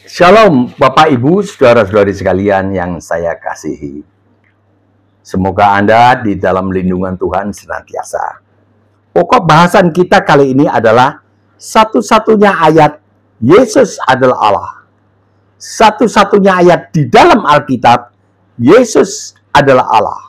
Shalom Bapak Ibu, saudara-saudari sekalian yang saya kasihi. Semoga Anda di dalam lindungan Tuhan senantiasa. Pokok bahasan kita kali ini adalah satu-satunya ayat Yesus adalah Allah. Satu-satunya ayat di dalam Alkitab Yesus adalah Allah.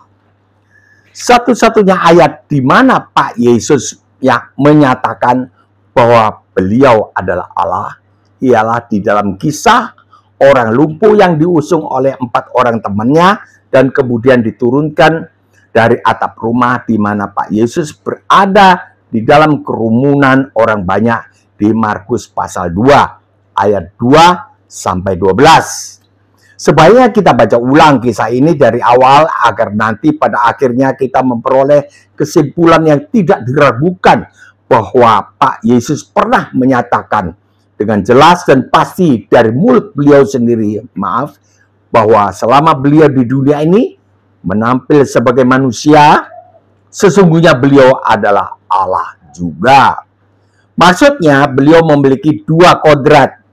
Satu-satunya ayat di mana Pak Yesus yang menyatakan bahwa beliau adalah Allah ialah di dalam kisah orang lumpuh yang diusung oleh 4 orang temannya dan kemudian diturunkan dari atap rumah di mana Pak Yesus berada di dalam kerumunan orang banyak di Markus pasal 2 ayat 2 sampai 12. Sebaiknya kita baca ulang kisah ini dari awal agar nanti pada akhirnya kita memperoleh kesimpulan yang tidak diragukan bahwa Pak Yesus pernah menyatakan dengan jelas dan pasti dari mulut beliau sendiri, bahwa selama beliau di dunia ini menampil sebagai manusia, sesungguhnya beliau adalah Allah juga. Maksudnya beliau memiliki 2 kodrat,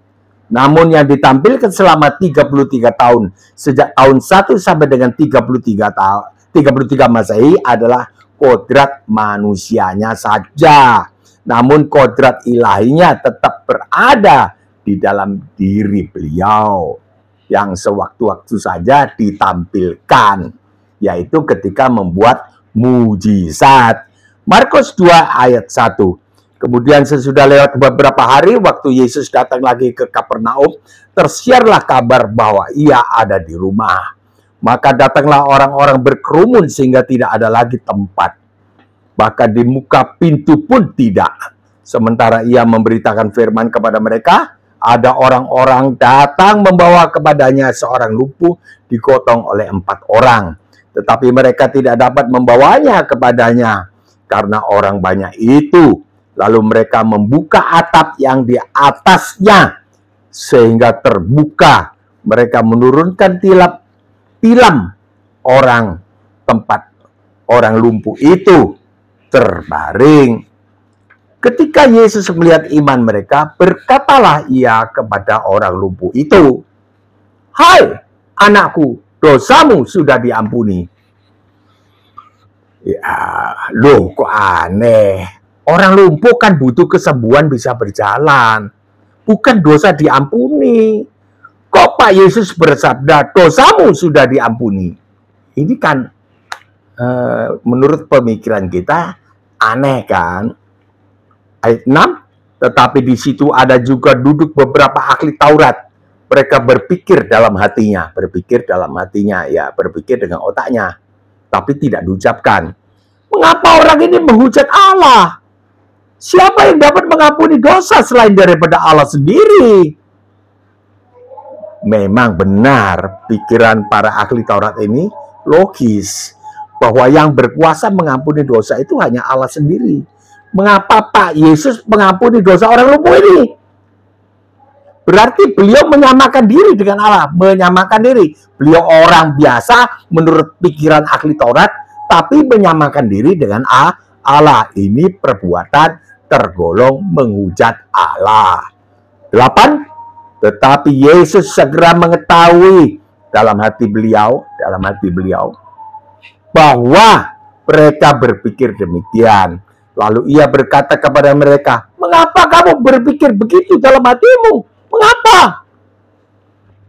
namun yang ditampilkan selama 33 tahun, sejak tahun 1 sampai dengan 33 Masehi adalah kodrat manusianya saja. Namun kodrat ilahinya tetap berada di dalam diri beliau yang sewaktu-waktu saja ditampilkan, yaitu ketika membuat mujizat. Markus 2 ayat 1. Kemudian sesudah lewat beberapa hari, waktu Yesus datang lagi ke Kapernaum, tersiarlah kabar bahwa ia ada di rumah. Maka datanglah orang-orang berkerumun sehingga tidak ada lagi tempat. Bahkan di muka pintu pun tidak. Sementara ia memberitakan firman kepada mereka, ada orang-orang datang membawa kepadanya seorang lumpuh digotong oleh 4 orang. Tetapi mereka tidak dapat membawanya kepadanya karena orang banyak itu. Lalu mereka membuka atap yang di atasnya sehingga terbuka. Mereka menurunkan tilam orang tempat orang lumpuh itu terbaring. Ketika Yesus melihat iman mereka, berkatalah ia kepada orang lumpuh itu, "Hai anakku, dosamu sudah diampuni." Ya, loh kok aneh. Orang lumpuh kan butuh kesembuhan bisa berjalan, bukan dosa diampuni. Kok Pak Yesus bersabda, "Dosamu sudah diampuni"? Ini kan menurut pemikiran kita aneh kan? Ayat 6, tetapi di situ ada juga duduk beberapa ahli Taurat. Mereka berpikir dalam hatinya, ya berpikir dengan otaknya, tapi tidak diucapkan. Mengapa orang ini menghujat Allah? Siapa yang dapat mengampuni dosa selain daripada Allah sendiri? Memang benar pikiran para ahli Taurat ini logis, bahwa yang berkuasa mengampuni dosa itu hanya Allah sendiri. Mengapa Pak Yesus mengampuni dosa orang lumpuh ini? Berarti beliau menyamakan diri dengan Allah, menyamakan diri. Beliau orang biasa menurut pikiran ahli Taurat, tapi menyamakan diri dengan Allah. Ini perbuatan tergolong menghujat Allah. 8. Tetapi Yesus segera mengetahui dalam hati beliau bahwa mereka berpikir demikian. Lalu ia berkata kepada mereka, "Mengapa kamu berpikir begitu dalam hatimu? Mengapa?"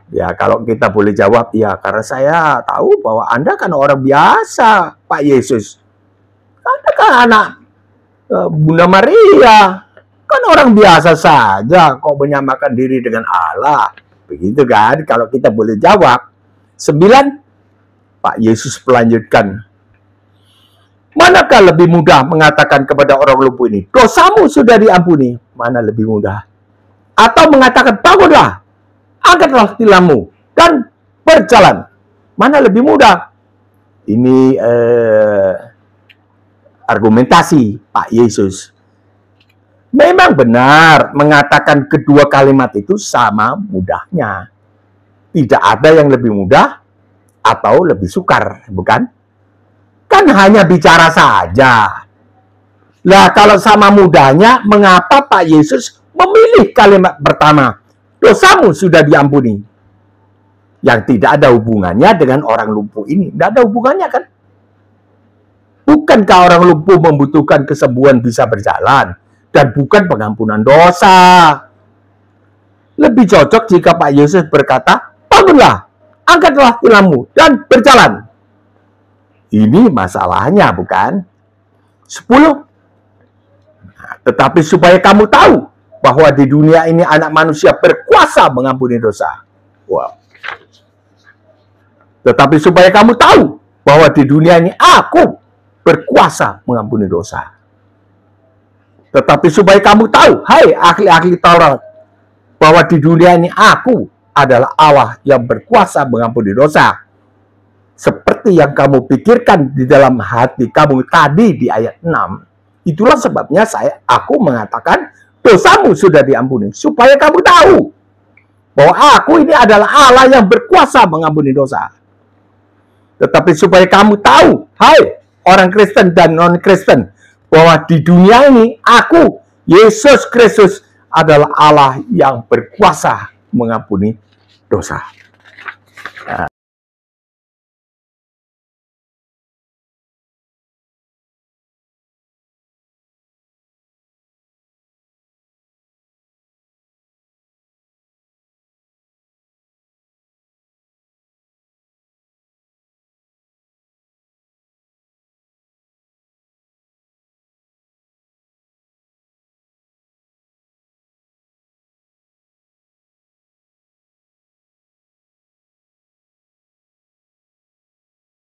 Ya, kalau kita boleh jawab, ya karena saya tahu bahwa Anda kan orang biasa, Pak Yesus. Anda kan anak Bunda Maria. Kan orang biasa saja kok menyamakan diri dengan Allah. Begitu kan, kalau kita boleh jawab. 9, Pak Yesus melanjutkan, "Manakah lebih mudah mengatakan kepada orang lumpuh ini, 'Dosamu sudah diampuni'? Mana lebih mudah? Atau mengatakan, 'Bangunlah, angkatlah tilammu dan berjalan'? Mana lebih mudah?" Ini argumentasi Pak Yesus. Memang benar mengatakan kedua kalimat itu sama mudahnya. Tidak ada yang lebih mudah atau lebih sukar, bukan? Kan hanya bicara saja. Lah kalau sama mudahnya, mengapa Pak Yesus memilih kalimat pertama? dosamu sudah diampuni. Yang tidak ada hubungannya dengan orang lumpuh ini. Tidak ada hubungannya kan? Bukankah orang lumpuh membutuhkan kesembuhan bisa berjalan dan bukan pengampunan dosa? Lebih cocok jika Pak Yesus berkata, bangunlah, angkatlah tulangmu dan berjalan. Ini masalahnya, bukan? 10. Tetapi supaya kamu tahu bahwa di dunia ini anak manusia berkuasa mengampuni dosa. Wow. Tetapi supaya kamu tahu bahwa di dunia ini aku berkuasa mengampuni dosa. Tetapi supaya kamu tahu, hai ahli-ahli Taurat, bahwa di dunia ini aku adalah Allah yang berkuasa mengampuni dosa. Seperti yang kamu pikirkan di dalam hati kamu tadi di ayat 6. Itulah sebabnya aku mengatakan dosamu sudah diampuni. Supaya kamu tahu bahwa aku ini adalah Allah yang berkuasa mengampuni dosa. Tetapi supaya kamu tahu, hai orang Kristen dan non-Kristen, bahwa di dunia ini aku, Yesus Kristus, adalah Allah yang berkuasa mengampuni dosa.